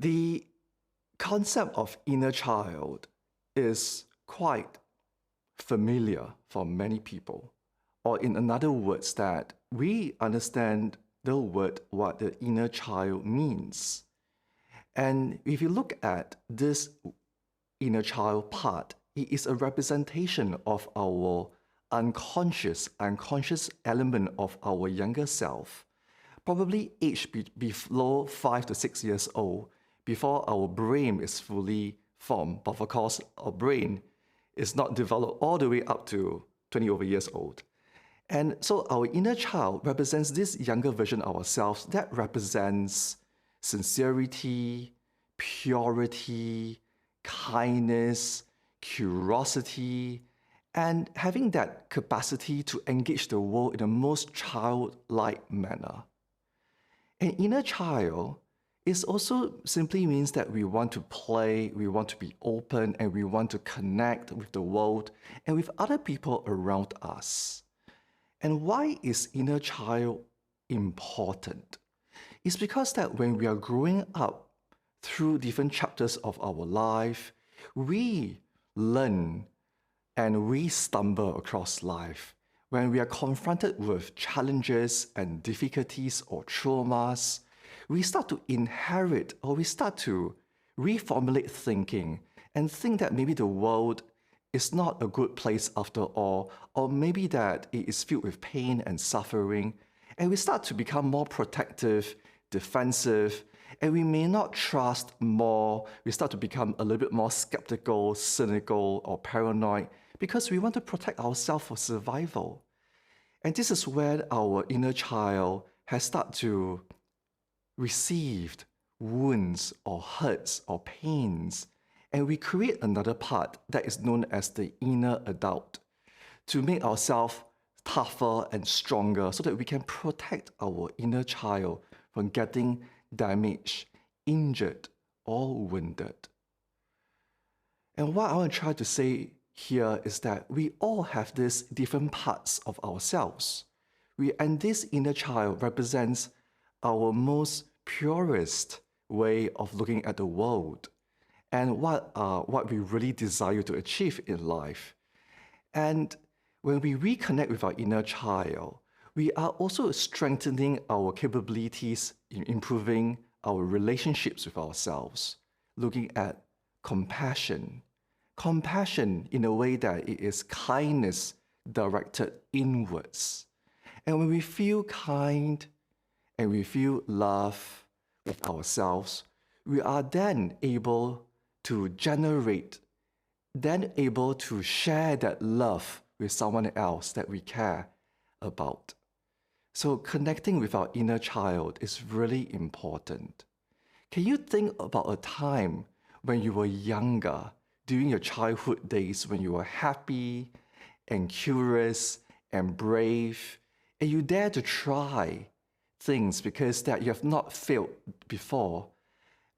The concept of inner child is quite familiar for many people, or in another words, that we understand the word what the inner child means. And if you look at this inner child part, it is a representation of our unconscious element of our younger self, probably aged below 5 to 6 years old, before our brain is fully formed. But of course, our brain is not developed all the way up to 20 over years old. And so our inner child represents this younger version of ourselves that represents sincerity, purity, kindness, curiosity, and having that capacity to engage the world in the most childlike manner. An inner child is also simply means that we want to play, we want to be open, and we want to connect with the world and with other people around us. And why is inner child important? It's because that when we are growing up through different chapters of our life, we learn and we stumble across life. When we are confronted with challenges and difficulties or traumas, we start to inherit or we start to reformulate thinking and think that maybe the world is not a good place after all, or maybe that it is filled with pain and suffering, and we start to become more protective, defensive, and we may not trust more. We start to become a little bit more skeptical, cynical, or paranoid because we want to protect ourselves for survival. And this is where our inner child has started to receive wounds or hurts or pains. And we create another part that is known as the inner adult to make ourselves tougher and stronger so that we can protect our inner child from getting damaged, injured, or wounded. And what I want to try to say here is that we all have these different parts of ourselves. And this inner child represents our most purest way of looking at the world and what we really desire to achieve in life. And when we reconnect with our inner child, we are also strengthening our capabilities in improving our relationships with ourselves, looking at compassion. Compassion in a way that it is kindness directed inwards. And when we feel kind and we feel love with ourselves, we are then able to able to share that love with someone else that we care about. So connecting with our inner child is really important. Can you think about a time when you were younger, during your childhood days, when you were happy and curious and brave, and you dare to try things because that you have not failed before?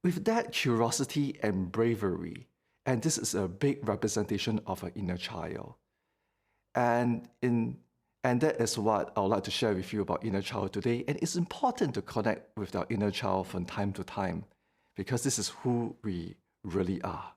With that curiosity and bravery, and this is a big representation of an inner child. And that is what I would like to share with you about inner child today. And it's important to connect with our inner child from time to time because this is who we really are.